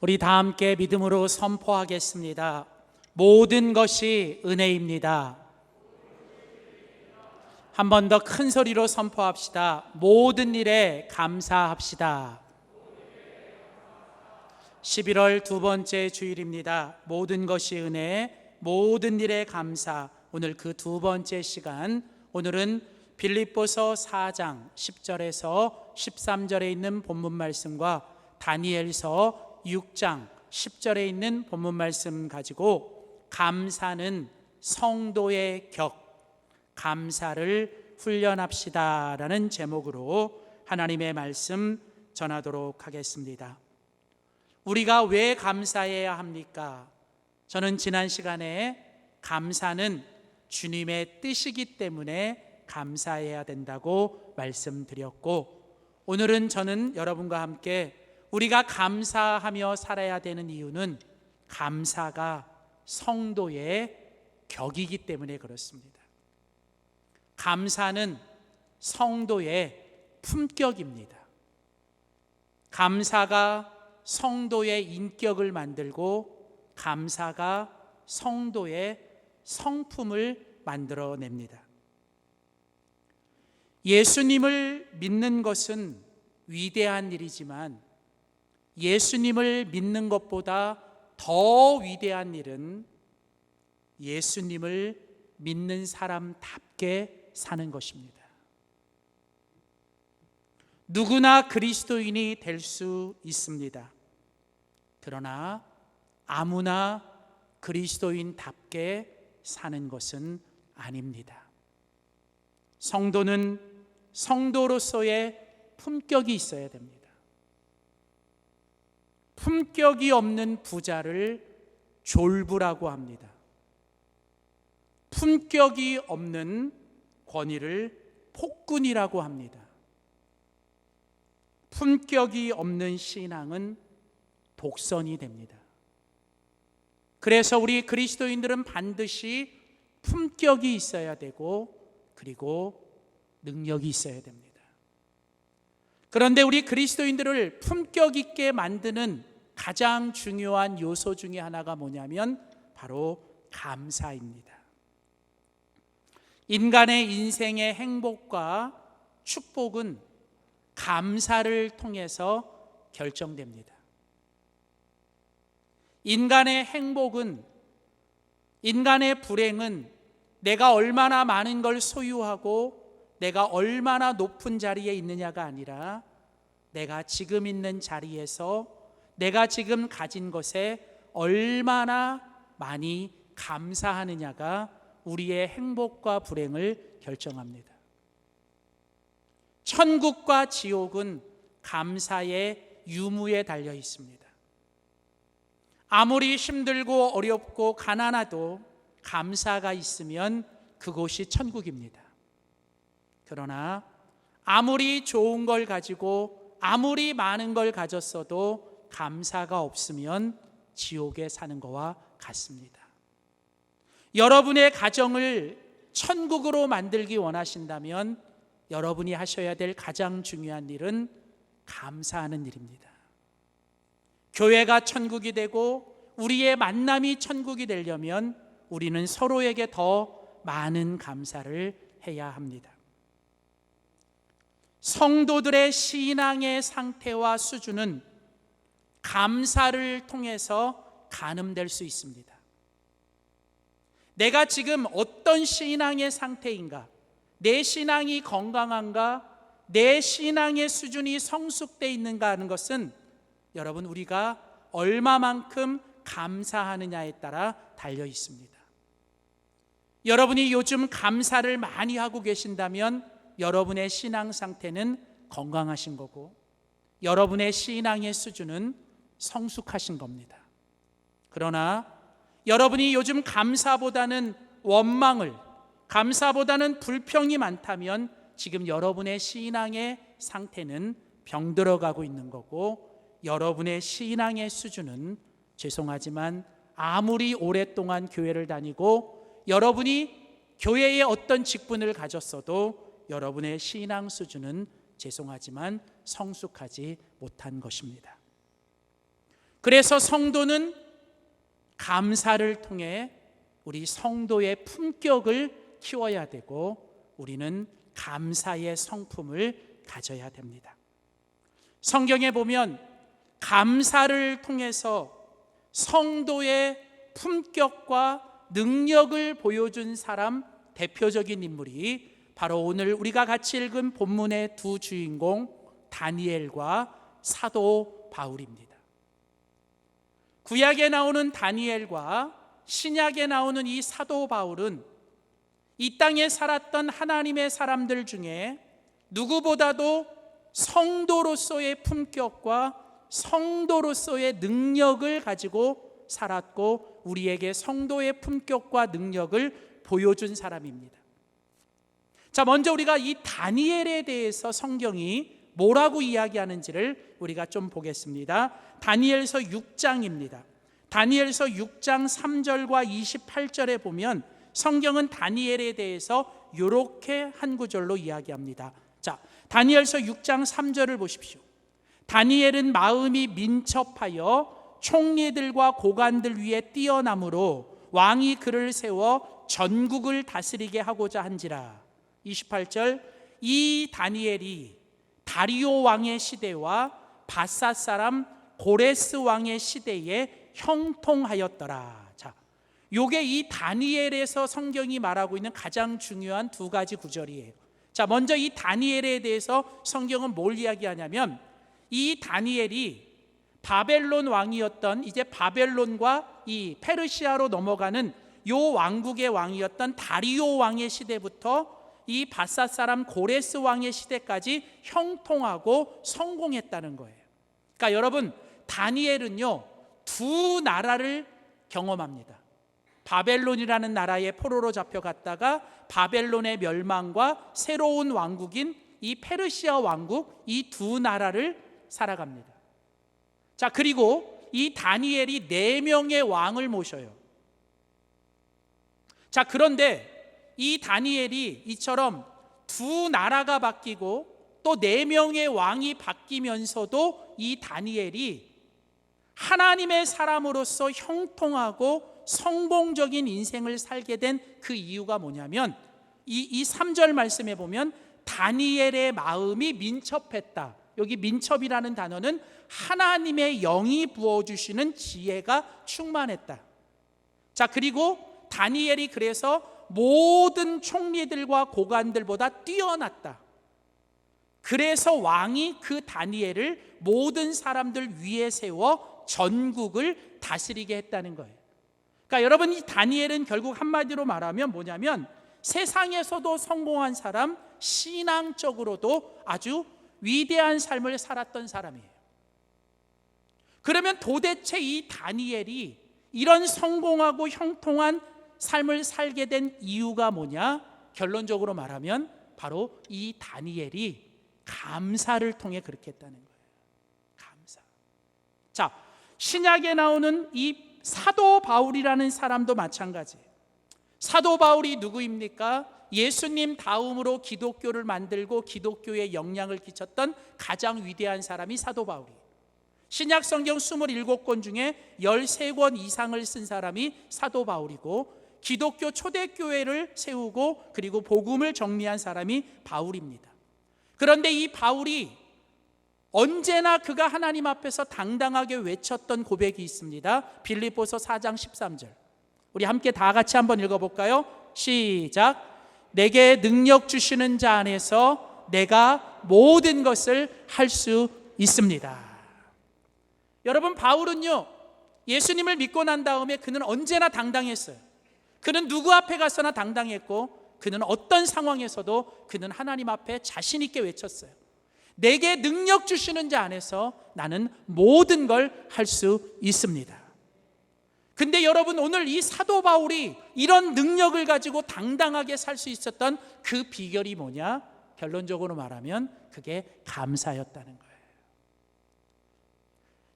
우리 다 함께 믿음으로 선포하겠습니다. 모든 것이 은혜입니다. 한 번 더 큰 소리로 선포합시다. 모든 일에 감사합시다. 11월 두 번째 주일입니다. 모든 것이 은혜, 모든 일에 감사. 오늘 그 두 번째 시간, 오늘은 빌립보서 4장 10절에서 13절에 있는 본문 말씀과 다니엘서 6장 10절에 있는 본문 말씀 가지고 감사는 성도의 격, 감사를 훈련합시다 라는 제목으로 하나님의 말씀 전하도록 하겠습니다. 우리가 왜 감사해야 합니까? 저는 지난 시간에 감사는 주님의 뜻이기 때문에 감사해야 된다고 말씀드렸고, 오늘은 저는 여러분과 함께 우리가 감사하며 살아야 되는 이유는 감사가 성도의 격이기 때문에 그렇습니다. 감사는 성도의 품격입니다. 감사가 성도의 인격을 만들고 감사가 성도의 성품을 만들어냅니다. 예수님을 믿는 것은 위대한 일이지만 예수님을 믿는 것보다 더 위대한 일은 예수님을 믿는 사람답게 사는 것입니다. 누구나 그리스도인이 될 수 있습니다. 그러나 아무나 그리스도인답게 사는 것은 아닙니다. 성도는 성도로서의 품격이 있어야 됩니다. 품격이 없는 부자를 졸부라고 합니다. 품격이 없는 권위를 폭군이라고 합니다. 품격이 없는 신앙은 독선이 됩니다. 그래서 우리 그리스도인들은 반드시 품격이 있어야 되고 그리고 능력이 있어야 됩니다. 그런데 우리 그리스도인들을 품격 있게 만드는 가장 중요한 요소 중에 하나가 뭐냐면 바로 감사입니다. 인간의 인생의 행복과 축복은 감사를 통해서 결정됩니다. 인간의 행복은, 인간의 불행은 내가 얼마나 많은 걸 소유하고 내가 얼마나 높은 자리에 있느냐가 아니라 내가 지금 있는 자리에서 내가 지금 가진 것에 얼마나 많이 감사하느냐가 우리의 행복과 불행을 결정합니다. 천국과 지옥은 감사의 유무에 달려 있습니다. 아무리 힘들고 어렵고 가난하도 감사가 있으면 그곳이 천국입니다. 그러나 아무리 좋은 걸 가지고 아무리 많은 걸 가졌어도 감사가 없으면 지옥에 사는 것과 같습니다. 여러분의 가정을 천국으로 만들기 원하신다면 여러분이 하셔야 될 가장 중요한 일은 감사하는 일입니다. 교회가 천국이 되고 우리의 만남이 천국이 되려면 우리는 서로에게 더 많은 감사를 해야 합니다. 성도들의 신앙의 상태와 수준은 감사를 통해서 가늠될 수 있습니다. 내가 지금 어떤 신앙의 상태인가? 내 신앙이 건강한가? 내 신앙의 수준이 성숙되어 있는가 하는 것은 여러분 우리가 얼마만큼 감사하느냐에 따라 달려 있습니다. 여러분이 요즘 감사를 많이 하고 계신다면 여러분의 신앙 상태는 건강하신 거고 여러분의 신앙의 수준은 성숙하신 겁니다. 그러나 여러분이 요즘 감사보다는 원망을, 감사보다는 불평이 많다면 지금 여러분의 신앙의 상태는 병들어가고 있는 거고 여러분의 신앙의 수준은 죄송하지만 아무리 오랫동안 교회를 다니고 여러분이 교회에 어떤 직분을 가졌어도 여러분의 신앙 수준은 죄송하지만 성숙하지 못한 것입니다. 그래서 성도는 감사를 통해 우리 성도의 품격을 키워야 되고 우리는 감사의 성품을 가져야 됩니다. 성경에 보면 감사를 통해서 성도의 품격과 능력을 보여준 사람 대표적인 인물이 바로 오늘 우리가 같이 읽은 본문의 두 주인공 다니엘과 사도 바울입니다. 구약에 나오는 다니엘과 신약에 나오는 이 사도 바울은 이 땅에 살았던 하나님의 사람들 중에 누구보다도 성도로서의 품격과 성도로서의 능력을 가지고 살았고 우리에게 성도의 품격과 능력을 보여준 사람입니다. 자, 먼저 우리가 이 다니엘에 대해서 성경이 뭐라고 이야기하는지를 우리가 좀 보겠습니다. 다니엘서 6장입니다. 다니엘서 6장 3절과 28절에 보면 성경은 다니엘에 대해서 이렇게 한 구절로 이야기합니다. 자, 다니엘서 6장 3절을 보십시오. 다니엘은 마음이 민첩하여 총리들과 고관들 위에 뛰어남으로 왕이 그를 세워 전국을 다스리게 하고자 한지라. 28절, 이 다니엘이 다리오 왕의 시대와 바사 사람 고레스 왕의 시대에 형통하였더라. 자, 요게 이 다니엘에서 성경이 말하고 있는 가장 중요한 두 가지 구절이에요. 자, 먼저 이 다니엘에 대해서 성경은 뭘 이야기하냐면 이 다니엘이 바벨론 왕이었던 이제 바벨론과 이 페르시아로 넘어가는 요 왕국의 왕이었던 다리오 왕의 시대부터 이 바사 사람 고레스 왕의 시대까지 형통하고 성공했다는 거예요. 그러니까 여러분, 다니엘은요 두 나라를 경험합니다. 바벨론이라는 나라에 포로로 잡혀갔다가 바벨론의 멸망과 새로운 왕국인 이 페르시아 왕국, 이 두 나라를 살아갑니다. 자, 그리고 이 다니엘이 4명의 왕을 모셔요. 자, 그런데 이 다니엘이 이처럼 두 나라가 바뀌고 또 4명의 왕이 바뀌면서도 이 다니엘이 하나님의 사람으로서 형통하고 성공적인 인생을 살게 된 그 이유가 뭐냐면 이 3절 말씀에 보면 다니엘의 마음이 민첩했다. 여기 민첩이라는 단어는 하나님의 영이 부어주시는 지혜가 충만했다. 자, 그리고 다니엘이 그래서 모든 총리들과 고관들보다 뛰어났다. 그래서 왕이 그 다니엘을 모든 사람들 위에 세워 전국을 다스리게 했다는 거예요. 그러니까 여러분, 이 다니엘은 결국 한마디로 말하면 뭐냐면 세상에서도 성공한 사람, 신앙적으로도 아주 위대한 삶을 살았던 사람이에요. 그러면 도대체 이 다니엘이 이런 성공하고 형통한 삶을 살게 된 이유가 뭐냐? 결론적으로 말하면 바로 이 다니엘이 감사를 통해 그렇게 했다는 거예요. 감사. 자, 신약에 나오는 이 사도 바울이라는 사람도 마찬가지예요. 사도 바울이 누구입니까? 예수님 다음으로 기독교를 만들고 기독교에 영향을 끼쳤던 가장 위대한 사람이 사도 바울이에요. 신약 성경 27권 중에 13권 이상을 쓴 사람이 사도 바울이고 기독교 초대교회를 세우고 그리고 복음을 정리한 사람이 바울입니다. 그런데 이 바울이 언제나 그가 하나님 앞에서 당당하게 외쳤던 고백이 있습니다. 빌립보서 4장 13절. 우리 함께 다 같이 한번 읽어볼까요? 시작. 내게 능력 주시는 자 안에서 내가 모든 것을 할 수 있습니다. 여러분, 바울은요 예수님을 믿고 난 다음에 그는 언제나 당당했어요. 그는 누구 앞에 가서나 당당했고 그는 어떤 상황에서도 그는 하나님 앞에 자신 있게 외쳤어요. 내게 능력 주시는 자 안에서 나는 모든 걸 할 수 있습니다. 근데 여러분, 오늘 이 사도 바울이 이런 능력을 가지고 당당하게 살 수 있었던 그 비결이 뭐냐? 결론적으로 말하면 그게 감사였다는 거예요.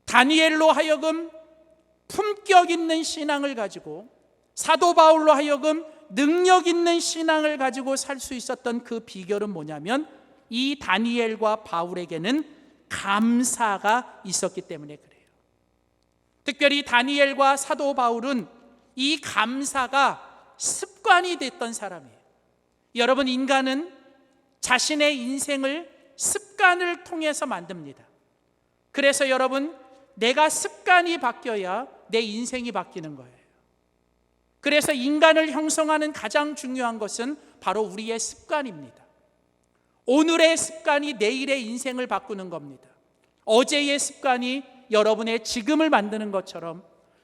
다니엘로 하여금 품격 있는 신앙을 가지고 사도 바울로 하여금 능력 있는 신앙을 가지고 살 수 있었던 그 비결은 뭐냐면 이 다니엘과 바울에게는 감사가 있었기 때문에 그래요. 특별히 다니엘과 사도 바울은 이 감사가 습관이 됐던 사람이에요. 여러분, 인간은 자신의 인생을 습관을 통해서 만듭니다. 그래서 여러분, 내가 습관이 바뀌어야 내 인생이 바뀌는 거예요. 그래서 인간을 형성하는 가장 중요한 것은 바로 우리의 습관입니다. 오늘의 습관이 내일의 인생을 바꾸는 겁니다. 어제의 습관이 여러분의 지금을 만드는 것처럼,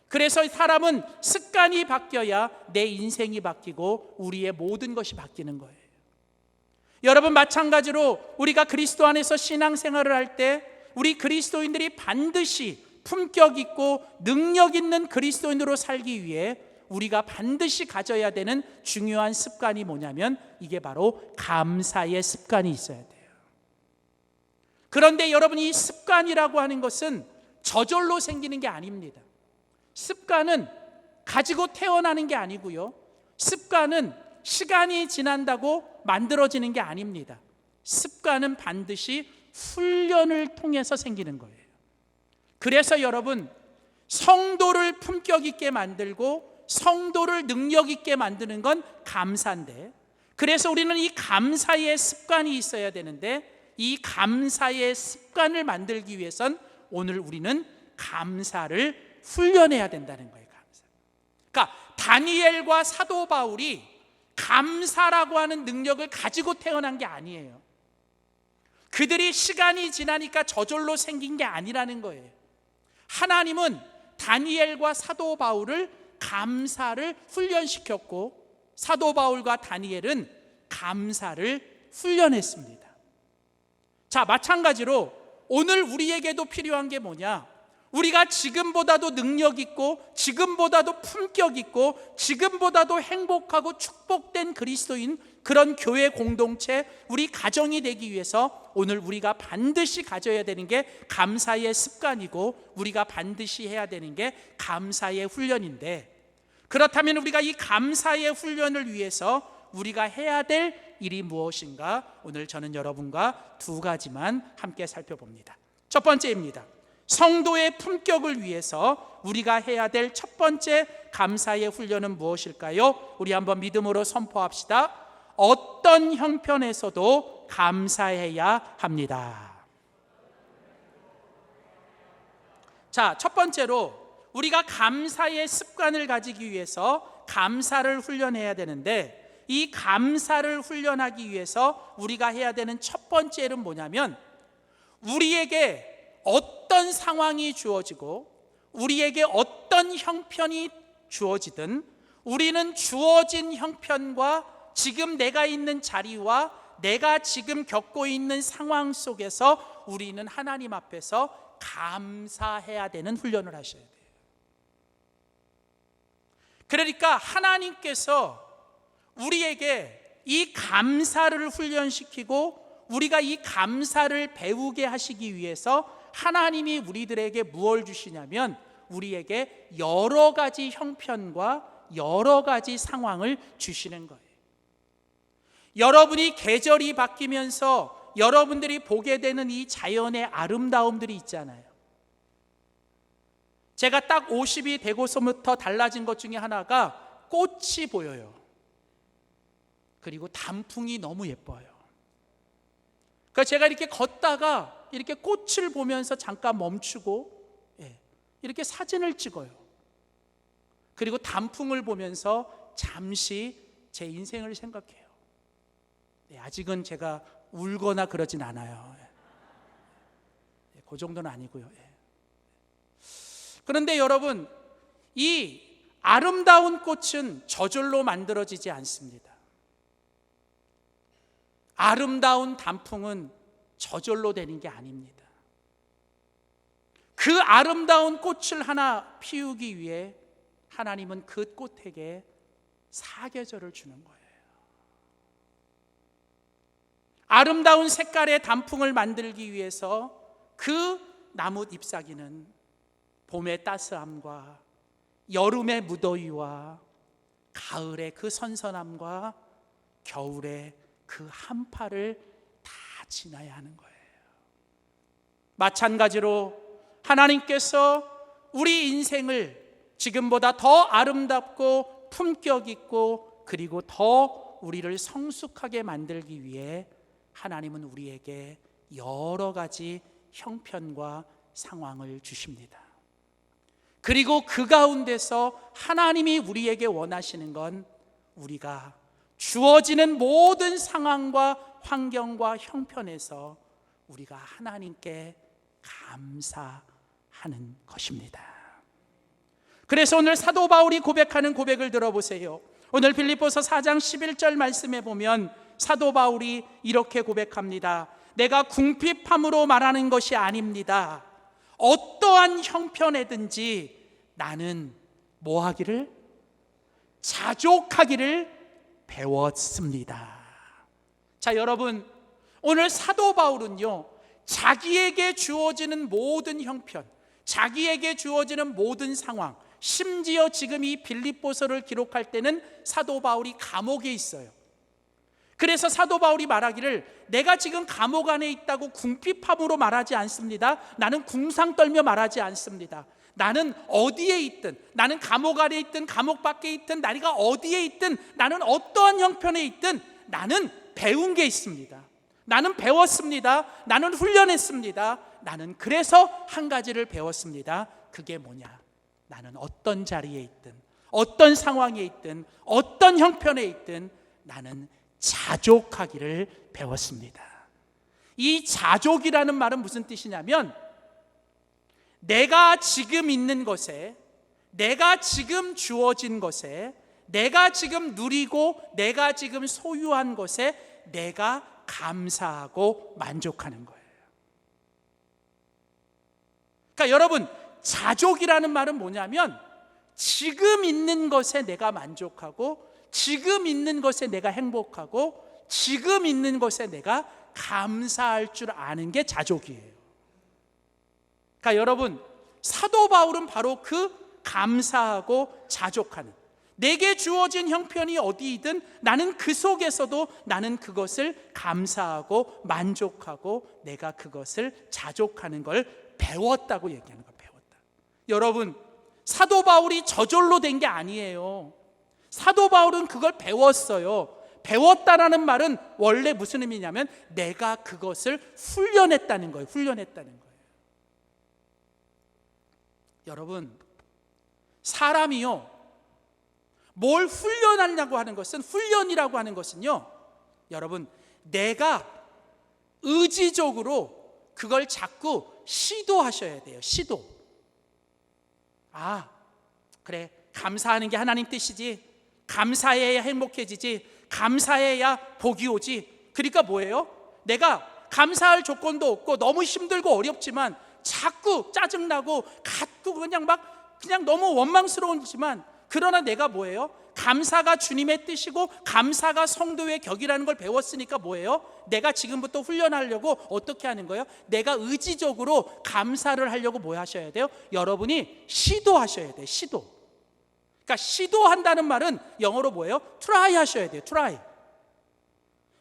그래서 사람은 습관이 바뀌어야 내 인생이 바뀌고 우리의 모든 것이 바뀌는 거예요. 여러분, 마찬가지로 우리가 그리스도 안에서 신앙생활을 할 때 우리 그리스도인들이 반드시 품격 있고 능력 있는 그리스도인으로 살기 위해 우리가 반드시 가져야 되는 중요한 습관이 뭐냐면 이게 바로 감사의 습관이 있어야 돼요. 그런데 여러분, 이 습관이라고 하는 것은 저절로 생기는 게 아닙니다. 습관은 가지고 태어나는 게 아니고요, 습관은 시간이 지난다고 만들어지는 게 아닙니다. 습관은 반드시 훈련을 통해서 생기는 거예요. 그래서 여러분, 성도를 품격 있게 만들고 성도를 능력 있게 만드는 건 감사인데, 그래서 우리는 이 감사의 습관이 있어야 되는데, 이 감사의 습관을 만들기 위해선 오늘 우리는 감사를 훈련해야 된다는 거예요. 감사. 그러니까 다니엘과 사도 바울이 감사라고 하는 능력을 가지고 태어난 게 아니에요. 그들이 시간이 지나니까 저절로 생긴 게 아니라는 거예요. 하나님은 다니엘과 사도 바울을 감사를 훈련시켰고, 사도 바울과 다니엘은 감사를 훈련했습니다. 자, 마찬가지로 오늘 우리에게도 필요한 게 뭐냐? 우리가 지금보다도 능력 있고 지금보다도 품격 있고 지금보다도 행복하고 축복된 그리스도인, 그런 교회 공동체, 우리 가정이 되기 위해서 오늘 우리가 반드시 가져야 되는 게 감사의 습관이고, 우리가 반드시 해야 되는 게 감사의 훈련인데, 그렇다면 우리가 이 감사의 훈련을 위해서 우리가 해야 될 일이 무엇인가? 오늘 저는 여러분과 두 가지만 함께 살펴봅니다. 첫 번째입니다. 성도의 품격을 위해서 우리가 해야 될 첫 번째 감사의 훈련은 무엇일까요? 우리 한번 믿음으로 선포합시다. 어떤 형편에서도 감사해야 합니다. 자, 첫 번째로 우리가 감사의 습관을 가지기 위해서 감사를 훈련해야 되는데, 이 감사를 훈련하기 위해서 우리가 해야 되는 첫 번째 일은 뭐냐면, 우리에게 어떤 상황이 주어지고 우리에게 어떤 형편이 주어지든 우리는 주어진 형편과 지금 내가 있는 자리와 내가 지금 겪고 있는 상황 속에서 우리는 하나님 앞에서 감사해야 되는 훈련을 하셔야 돼요. 그러니까 하나님께서 우리에게 이 감사를 훈련시키고 우리가 이 감사를 배우게 하시기 위해서 하나님이 우리들에게 무엇을 주시냐면 우리에게 여러 가지 형편과 여러 가지 상황을 주시는 거예요. 여러분이 계절이 바뀌면서 여러분들이 보게 되는 이 자연의 아름다움들이 있잖아요. 제가 딱 50이 되고서부터 달라진 것 중에 하나가 꽃이 보여요. 그리고 단풍이 너무 예뻐요. 그러니까 제가 이렇게 걷다가 이렇게 꽃을 보면서 잠깐 멈추고 이렇게 사진을 찍어요. 그리고 단풍을 보면서 잠시 제 인생을 생각해요. 아직은 제가 울거나 그러진 않아요. 그 정도는 아니고요. 그런데 여러분, 이 아름다운 꽃은 저절로 만들어지지 않습니다. 아름다운 단풍은 저절로 되는 게 아닙니다. 그 아름다운 꽃을 하나 피우기 위해 하나님은 그 꽃에게 사계절을 주는 거예요. 아름다운 색깔의 단풍을 만들기 위해서 그 나무 잎사귀는 봄의 따스함과 여름의 무더위와 가을의 그 선선함과 겨울의 그 한파를 다 지나야 하는 거예요. 마찬가지로 하나님께서 우리 인생을 지금보다 더 아름답고 품격 있고 그리고 더 우리를 성숙하게 만들기 위해 하나님은 우리에게 여러 가지 형편과 상황을 주십니다. 그리고 그 가운데서 하나님이 우리에게 원하시는 건 우리가 주어지는 모든 상황과 환경과 형편에서 우리가 하나님께 감사하는 것입니다. 그래서 오늘 사도 바울이 고백하는 고백을 들어보세요. 오늘 빌립보서 4장 11절 말씀에 보면 사도 바울이 이렇게 고백합니다. 내가 궁핍함으로 말하는 것이 아닙니다. 어떠한 형편에든지 나는 뭐 하기를? 자족하기를 배웠습니다. 자, 여러분, 오늘 사도 바울은요, 자기에게 주어지는 모든 형편, 자기에게 주어지는 모든 상황, 심지어 지금 이 빌립보서를 기록할 때는 사도 바울이 감옥에 있어요. 그래서 사도 바울이 말하기를 내가 지금 감옥 안에 있다고 궁핍함으로 말하지 않습니다. 나는 궁상 떨며 말하지 않습니다. 나는 어디에 있든, 나는 감옥 안에 있든 감옥 밖에 있든, 나가 어디에 있든, 나는 어떠한 형편에 있든 나는 배운 게 있습니다. 나는 배웠습니다. 나는 훈련했습니다. 나는 그래서 한 가지를 배웠습니다. 그게 뭐냐? 나는 어떤 자리에 있든, 어떤 상황에 있든, 어떤 형편에 있든 나는 자족하기를 배웠습니다. 이 자족이라는 말은 무슨 뜻이냐면 내가 지금 있는 것에, 내가 지금 주어진 것에, 내가 지금 누리고 내가 지금 소유한 것에 내가 감사하고 만족하는 거예요. 그러니까 여러분, 자족이라는 말은 뭐냐면 지금 있는 것에 내가 만족하고 지금 있는 것에 내가 행복하고 지금 있는 것에 내가 감사할 줄 아는 게 자족이에요. 그러니까 여러분, 사도 바울은 바로 그 감사하고 자족하는, 내게 주어진 형편이 어디이든 나는 그 속에서도 나는 그것을 감사하고 만족하고 내가 그것을 자족하는 걸 배웠다고 얘기하는 거예요. 배웠다. 여러분, 사도 바울이 저절로 된 게 아니에요. 사도 바울은 그걸 배웠어요. 배웠다라는 말은 원래 무슨 의미냐면 내가 그것을 훈련했다는 거예요. 훈련했다는 거예요. 여러분, 사람이요, 뭘 훈련하려고 하는 것은, 훈련이라고 하는 것은요, 여러분, 내가 의지적으로 그걸 자꾸 시도하셔야 돼요. 시도. 아, 그래, 감사하는 게 하나님 뜻이지, 감사해야 행복해지지, 감사해야 복이 오지. 그러니까 뭐예요? 내가 감사할 조건도 없고 너무 힘들고 어렵지만 자꾸 짜증나고 갖고 그냥 너무 원망스러운지만, 그러나 내가 뭐예요? 감사가 주님의 뜻이고 감사가 성도의 격이라는 걸 배웠으니까 뭐예요? 내가 지금부터 훈련하려고 어떻게 하는 거예요? 내가 의지적으로 감사를 하려고 뭐 하셔야 돼요? 여러분이 시도하셔야 돼요. 시도. 그러니까 시도한다는 말은 영어로 뭐예요? try 하셔야 돼요. try.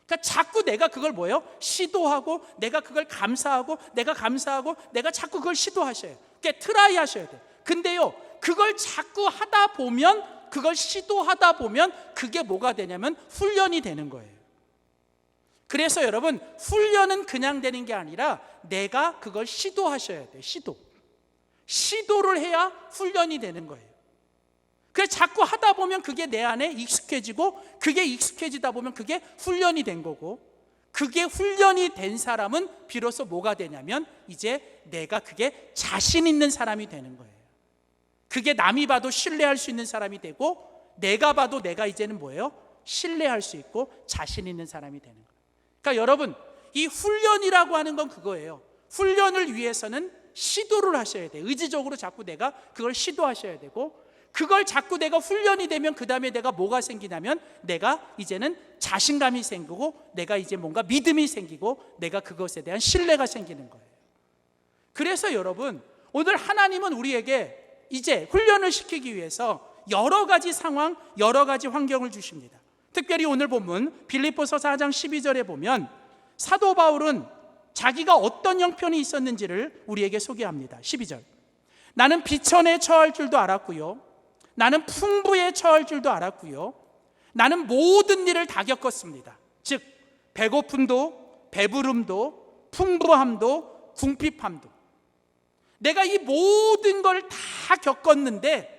그러니까 자꾸 내가 그걸 뭐예요? 시도하고 내가 그걸 감사하고 내가 감사하고 내가 자꾸 그걸 시도하셔야 돼요. 그러니까 try 하셔야 돼요. 근데요, 그걸 자꾸 하다 보면, 그걸 시도하다 보면 그게 뭐가 되냐면 훈련이 되는 거예요. 그래서 여러분, 훈련은 그냥 되는 게 아니라 내가 그걸 시도하셔야 돼요. 시도를 해야 훈련이 되는 거예요. 그래서 자꾸 하다 보면 그게 내 안에 익숙해지고, 그게 익숙해지다 보면 그게 훈련이 된 거고, 그게 훈련이 된 사람은 비로소 뭐가 되냐면 이제 내가 그게 자신 있는 사람이 되는 거예요. 그게 남이 봐도 신뢰할 수 있는 사람이 되고, 내가 봐도 내가 이제는 뭐예요? 신뢰할 수 있고 자신 있는 사람이 되는 거예요. 그러니까 여러분, 이 훈련이라고 하는 건 그거예요. 훈련을 위해서는 시도를 하셔야 돼요. 의지적으로 자꾸 내가 그걸 시도하셔야 되고, 그걸 자꾸 내가 훈련이 되면 그 다음에 내가 뭐가 생기냐면 내가 이제는 자신감이 생기고, 내가 이제 뭔가 믿음이 생기고, 내가 그것에 대한 신뢰가 생기는 거예요. 그래서 여러분, 오늘 하나님은 우리에게 이제 훈련을 시키기 위해서 여러 가지 상황, 여러 가지 환경을 주십니다. 특별히 오늘 본문 빌립보서 4장 12절에 보면 사도 바울은 자기가 어떤 형편이 있었는지를 우리에게 소개합니다. 12절. 나는 비천에 처할 줄도 알았고요. 나는 풍부에 처할 줄도 알았고요. 나는 모든 일을 다 겪었습니다. 즉 배고픔도 배부름도 풍부함도 궁핍함도 내가 이 모든 걸 다 겪었는데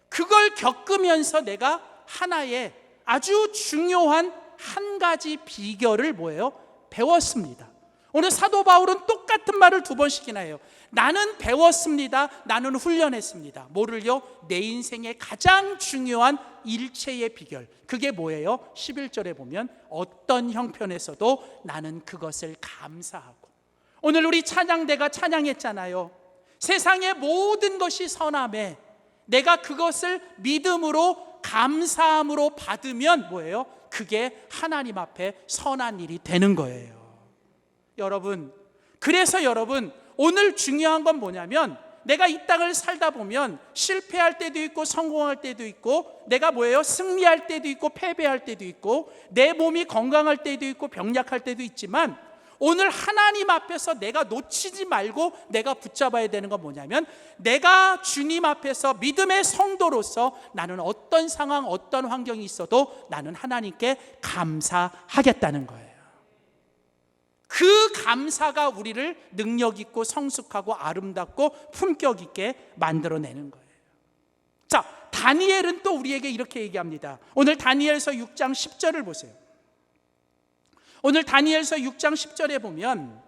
그걸 겪으면서 내가 하나의 아주 중요한 한 가지 비결을 뭐예요? 배웠습니다. 오늘 사도 바울은 똑같은 말을 두 번씩이나 해요. 나는 배웠습니다. 나는 훈련했습니다. 뭐를요? 내 인생의 가장 중요한 일체의 비결. 그게 뭐예요? 11절에 보면 어떤 형편에서도 나는 그것을 감사하고. 오늘 우리 찬양대가 찬양했잖아요. 세상의 모든 것이 선함에 내가 그것을 믿음으로 감사함으로 받으면 뭐예요? 그게 하나님 앞에 선한 일이 되는 거예요. 여러분, 그래서 여러분 오늘 중요한 건 뭐냐면 내가 이 땅을 살다 보면 실패할 때도 있고 성공할 때도 있고 내가 뭐예요? 승리할 때도 있고 패배할 때도 있고 내 몸이 건강할 때도 있고 병약할 때도 있지만 오늘 하나님 앞에서 내가 놓치지 말고 내가 붙잡아야 되는 건 뭐냐면 내가 주님 앞에서 믿음의 성도로서 나는 어떤 상황 어떤 환경이 있어도 나는 하나님께 감사하겠다는 거예요. 그 감사가 우리를 능력 있고 성숙하고 아름답고 품격 있게 만들어내는 거예요. 자, 다니엘은 또 우리에게 이렇게 얘기합니다. 오늘 다니엘서 6장 10절을 보세요. 오늘 다니엘서 6장 10절에 보면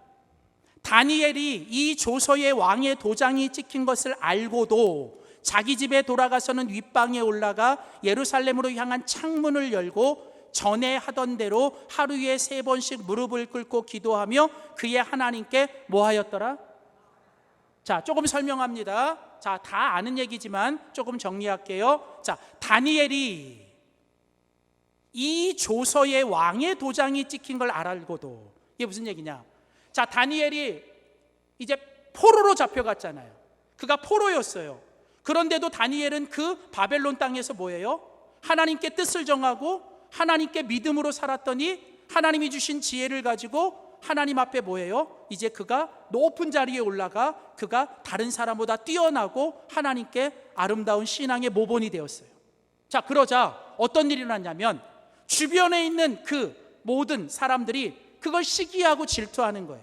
다니엘이 이 조서의 왕의 도장이 찍힌 것을 알고도 자기 집에 돌아가서는 윗방에 올라가 예루살렘으로 향한 창문을 열고 전에 하던 대로 하루에 3번씩 무릎을 꿇고 기도하며 그의 하나님께 뭐 하였더라? 자, 조금 설명합니다. 자, 다 아는 얘기지만 조금 정리할게요. 자, 다니엘이 이 조서의 왕의 도장이 찍힌 걸 알고도 이게 무슨 얘기냐? 자, 다니엘이 이제 포로로 잡혀갔잖아요. 그가 포로였어요. 그런데도 다니엘은 그 바벨론 땅에서 뭐예요? 하나님께 뜻을 정하고 하나님께 믿음으로 살았더니 하나님이 주신 지혜를 가지고 하나님 앞에 뭐예요? 이제 그가 높은 자리에 올라가 그가 다른 사람보다 뛰어나고 하나님께 아름다운 신앙의 모본이 되었어요. 자, 그러자 어떤 일이 일어났냐면 주변에 있는 그 모든 사람들이 그걸 시기하고 질투하는 거예요.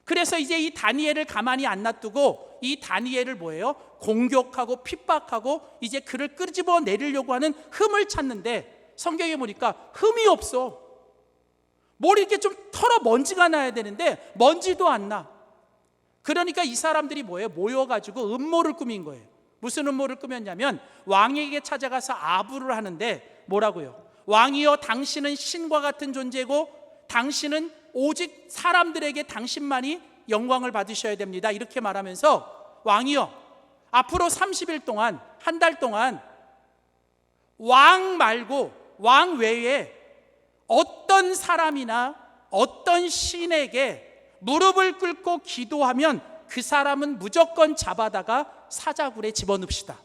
그래서 이제 이 다니엘을 가만히 안 놔두고 이 다니엘을 뭐예요? 공격하고 핍박하고 이제 그를 끄집어 내리려고 하는 흠을 찾는데 성경에 보니까 흠이 없어. 뭘 이렇게 좀 털어 먼지가 나야 되는데 먼지도 안 나. 그러니까 이 사람들이 뭐예요? 모여가지고 음모를 꾸민 거예요. 무슨 음모를 꾸몄냐면 왕에게 찾아가서 아부를 하는데 뭐라고요? 왕이여 당신은 신과 같은 존재고 당신은 오직 사람들에게 당신만이 영광을 받으셔야 됩니다. 이렇게 말하면서 왕이여 앞으로 30일 동안 한 달 동안 왕 말고 왕 외에 어떤 사람이나 어떤 신에게 무릎을 꿇고 기도하면 그 사람은 무조건 잡아다가 사자굴에 집어넣읍시다.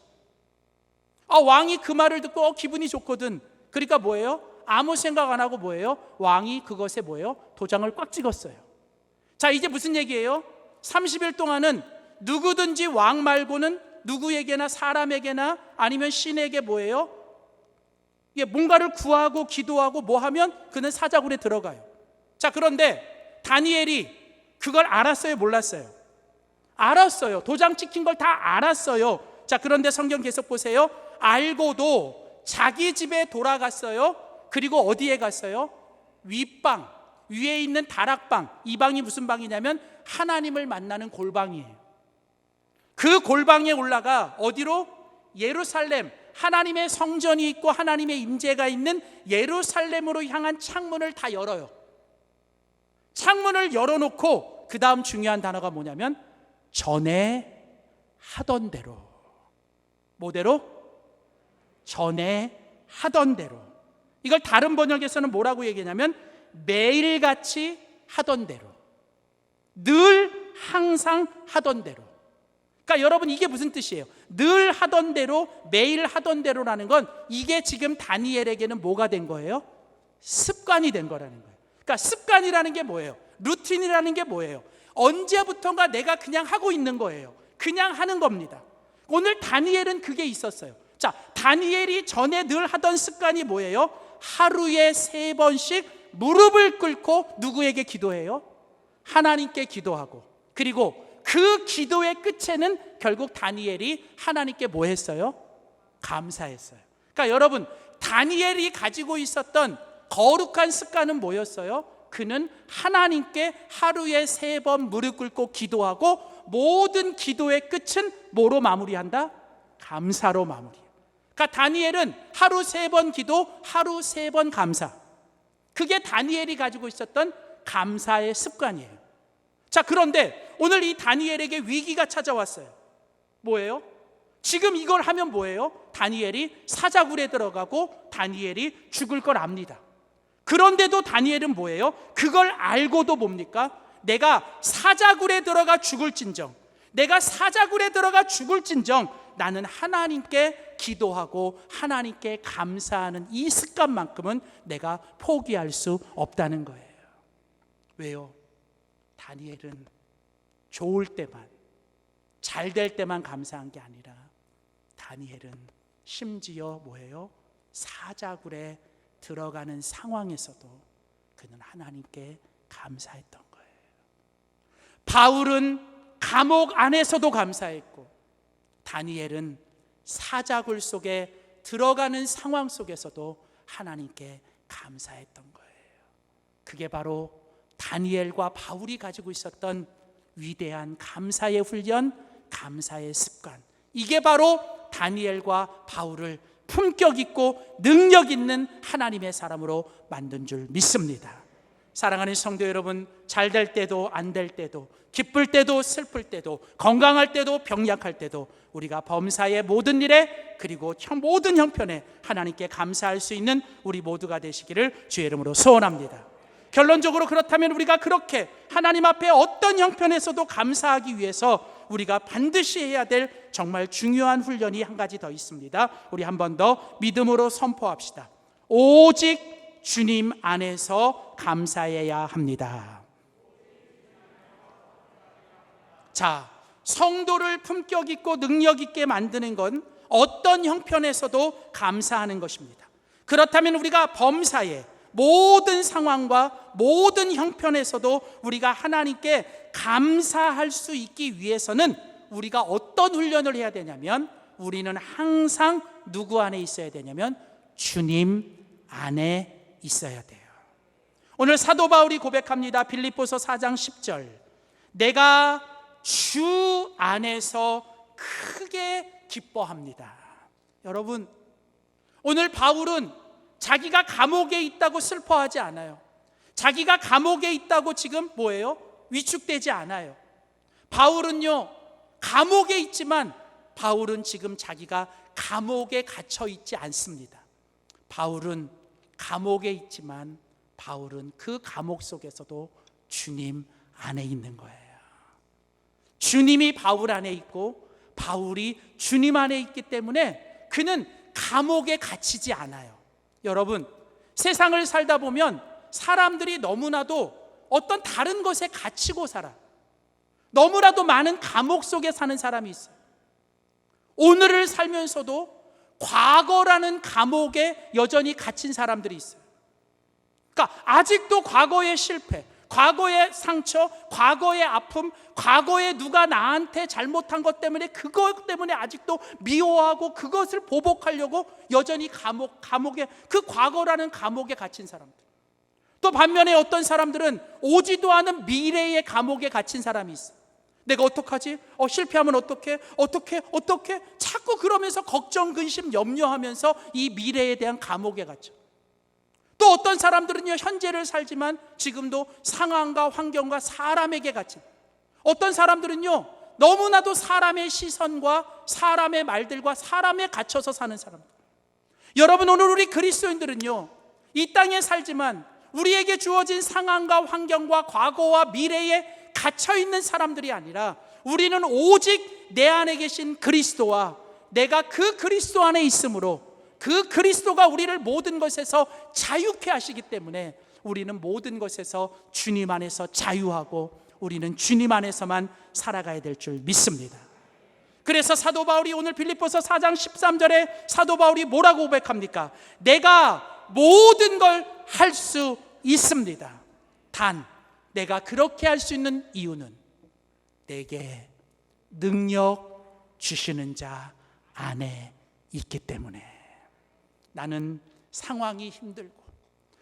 왕이 그 말을 듣고 기분이 좋거든. 그러니까 뭐예요? 아무 생각 안 하고 뭐예요? 왕이 그것에 뭐예요? 도장을 꽉 찍었어요. 자, 이제 무슨 얘기예요? 30일 동안은 누구든지 왕 말고는 누구에게나 사람에게나 아니면 신에게 뭐예요? 뭔가를 구하고 기도하고 뭐 하면 그는 사자굴에 들어가요. 자, 그런데 다니엘이 그걸 알았어요? 몰랐어요? 알았어요. 도장 찍힌 걸 다 알았어요. 자, 그런데 성경 계속 보세요. 알고도 자기 집에 돌아갔어요. 그리고 어디에 갔어요? 윗방, 위에 있는 다락방. 이 방이 무슨 방이냐면 하나님을 만나는 골방이에요. 그 골방에 올라가 어디로? 예루살렘, 하나님의 성전이 있고 하나님의 임재가 있는 예루살렘으로 향한 창문을 다 열어요. 창문을 열어놓고 그 다음 중요한 단어가 뭐냐면 전에 하던 대로. 뭐대로? 전에 하던 대로. 이걸 다른 번역에서는 뭐라고 얘기하냐면 매일같이 하던 대로, 늘 항상 하던 대로. 그러니까 여러분 이게 무슨 뜻이에요? 늘 하던 대로, 매일 하던 대로라는 건 이게 지금 다니엘에게는 뭐가 된 거예요? 습관이 된 거라는 거예요. 그러니까 습관이라는 게 뭐예요? 루틴이라는 게 뭐예요? 언제부턴가 내가 그냥 하고 있는 거예요. 그냥 하는 겁니다. 오늘 다니엘은 그게 있었어요. 자, 다니엘이 전에 늘 하던 습관이 뭐예요? 하루에 3번씩 무릎을 꿇고 누구에게 기도해요? 하나님께 기도하고, 그리고 그 기도의 끝에는 결국 다니엘이 하나님께 뭐 했어요? 감사했어요. 그러니까 여러분, 다니엘이 가지고 있었던 거룩한 습관은 뭐였어요? 그는 하나님께 하루에 3번 무릎 꿇고 기도하고, 모든 기도의 끝은 뭐로 마무리한다? 감사로 마무리해요. 그러니까 다니엘은 하루 3번 기도, 하루 3번 감사. 그게 다니엘이 가지고 있었던 감사의 습관이에요. 자, 그런데 오늘 이 다니엘에게 위기가 찾아왔어요. 뭐예요? 지금 이걸 하면 뭐예요? 다니엘이 사자굴에 들어가고 다니엘이 죽을 걸 압니다. 그런데도 다니엘은 뭐예요? 그걸 알고도 뭡니까? 내가 사자굴에 들어가 죽을진정, 내가 사자굴에 들어가 죽을진정 나는 하나님께 기도하고 하나님께 감사하는 이 습관만큼은 내가 포기할 수 없다는 거예요. 왜요? 다니엘은 좋을 때만, 잘 될 때만 감사한 게 아니라 다니엘은 심지어 뭐예요? 사자굴에 들어가는 상황에서도 그는 하나님께 감사했던 거예요. 바울은 감옥 안에서도 감사했고, 다니엘은 사자굴 속에 들어가는 상황 속에서도 하나님께 감사했던 거예요. 그게 바로 다니엘과 바울이 가지고 있었던 위대한 감사의 훈련, 감사의 습관. 이게 바로 다니엘과 바울을 품격 있고 능력 있는 하나님의 사람으로 만든 줄 믿습니다. 사랑하는 성도 여러분, 잘 될 때도 안 될 때도, 기쁠 때도 슬플 때도, 건강할 때도 병약할 때도 우리가 범사의 모든 일에, 그리고 모든 형편에 하나님께 감사할 수 있는 우리 모두가 되시기를 주의 이름으로 소원합니다. 결론적으로 그렇다면 우리가 그렇게 하나님 앞에 어떤 형편에서도 감사하기 위해서 우리가 반드시 해야 될 정말 중요한 훈련이 한 가지 더 있습니다. 우리 한 번 더 믿음으로 선포합시다. 오직 주님 안에서 감사해야 합니다. 자, 성도를 품격 있고 능력 있게 만드는 건 어떤 형편에서도 감사하는 것입니다. 그렇다면 우리가 범사에 모든 상황과 모든 형편에서도 우리가 하나님께 감사할 수 있기 위해서는 우리가 어떤 훈련을 해야 되냐면, 우리는 항상 누구 안에 있어야 되냐면 주님 안에 있어야 돼요. 오늘 사도 바울이 고백합니다. 빌립보서 4장 10절, 내가 주 안에서 크게 기뻐합니다. 여러분, 오늘 바울은 자기가 감옥에 있다고 슬퍼하지 않아요. 자기가 감옥에 있다고 지금 뭐예요? 위축되지 않아요. 바울은요, 감옥에 있지만 바울은 지금 자기가 감옥에 갇혀 있지 않습니다. 바울은 감옥에 있지만 바울은 그 감옥 속에서도 주님 안에 있는 거예요. 주님이 바울 안에 있고 바울이 주님 안에 있기 때문에 그는 감옥에 갇히지 않아요. 여러분, 세상을 살다 보면 사람들이 너무나도 어떤 다른 것에 갇히고 살아. 너무나도 많은 감옥 속에 사는 사람이 있어요. 오늘을 살면서도 과거라는 감옥에 여전히 갇힌 사람들이 있어요. 그러니까 아직도 과거의 실패, 과거의 상처, 과거의 아픔, 과거에 누가 나한테 잘못한 것 때문에 그것 때문에 아직도 미워하고 그것을 보복하려고 여전히 감옥에, 그 과거라는 감옥에 갇힌 사람들. 또 반면에 어떤 사람들은 오지도 않은 미래의 감옥에 갇힌 사람이 있어. 내가 어떡하지? 실패하면 어떡해? 자꾸 그러면서 걱정, 근심, 염려하면서 이 미래에 대한 감옥에 갇혀. 또 어떤 사람들은요, 현재를 살지만 지금도 상황과 환경과 사람에게 갇힌. 어떤 사람들은요, 너무나도 사람의 시선과 사람의 말들과 사람에 갇혀서 사는 사람들. 여러분, 오늘 우리 그리스도인들은요, 이 땅에 살지만 우리에게 주어진 상황과 환경과 과거와 미래에 갇혀있는 사람들이 아니라, 우리는 오직 내 안에 계신 그리스도와 내가 그 그리스도 안에 있으므로 그 그리스도가 우리를 모든 것에서 자유케 하시기 때문에 우리는 모든 것에서 주님 안에서 자유하고 우리는 주님 안에서만 살아가야 될 줄 믿습니다. 그래서 사도 바울이 오늘 빌립보서 4장 13절에 사도 바울이 뭐라고 고백합니까? 내가 모든 걸 할 수 있습니다. 단 내가 그렇게 할 수 있는 이유는 내게 능력 주시는 자 안에 있기 때문에. 나는 상황이 힘들고,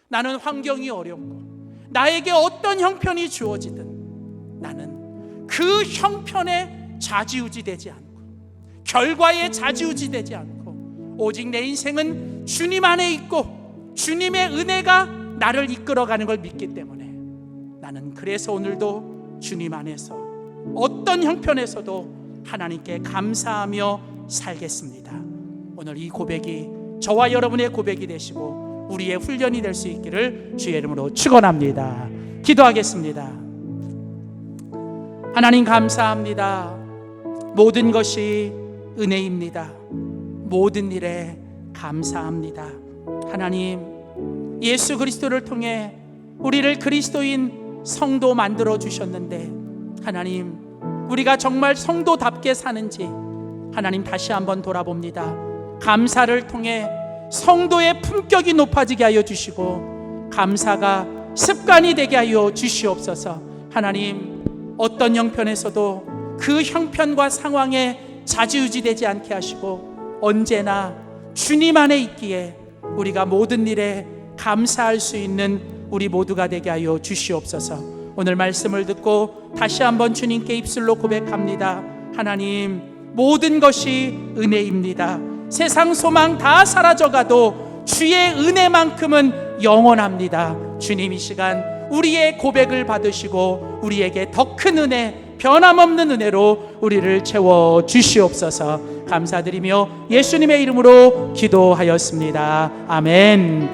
나는 환경이 어렵고, 나에게 어떤 형편이 주어지든 나는 그 형편에 좌지우지되지 않고, 결과에 좌지우지되지 않고, 오직 내 인생은 주님 안에 있고 주님의 은혜가 나를 이끌어가는 걸 믿기 때문에 나는 그래서 오늘도 주님 안에서 어떤 형편에서도 하나님께 감사하며 살겠습니다. 오늘 이 고백이 저와 여러분의 고백이 되시고 우리의 훈련이 될 수 있기를 주의 이름으로 축원합니다. 기도하겠습니다. 하나님 감사합니다. 모든 것이 은혜입니다. 모든 일에 감사합니다. 하나님, 예수 그리스도를 통해 우리를 그리스도인 성도 만들어 주셨는데, 하나님, 우리가 정말 성도답게 사는지 하나님 다시 한번 돌아봅니다. 감사를 통해 성도의 품격이 높아지게 하여 주시고 감사가 습관이 되게 하여 주시옵소서. 하나님, 어떤 형편에서도 그 형편과 상황에 좌지우지되지 않게 하시고 언제나 주님 안에 있기에 우리가 모든 일에 감사할 수 있는 우리 모두가 되게 하여 주시옵소서. 오늘 말씀을 듣고 다시 한번 주님께 입술로 고백합니다. 하나님, 모든 것이 은혜입니다. 세상 소망 다 사라져가도 주의 은혜만큼은 영원합니다. 주님, 이 시간 우리의 고백을 받으시고 우리에게 더 큰 은혜, 변함없는 은혜로 우리를 채워 주시옵소서. 감사드리며 예수님의 이름으로 기도하였습니다. 아멘.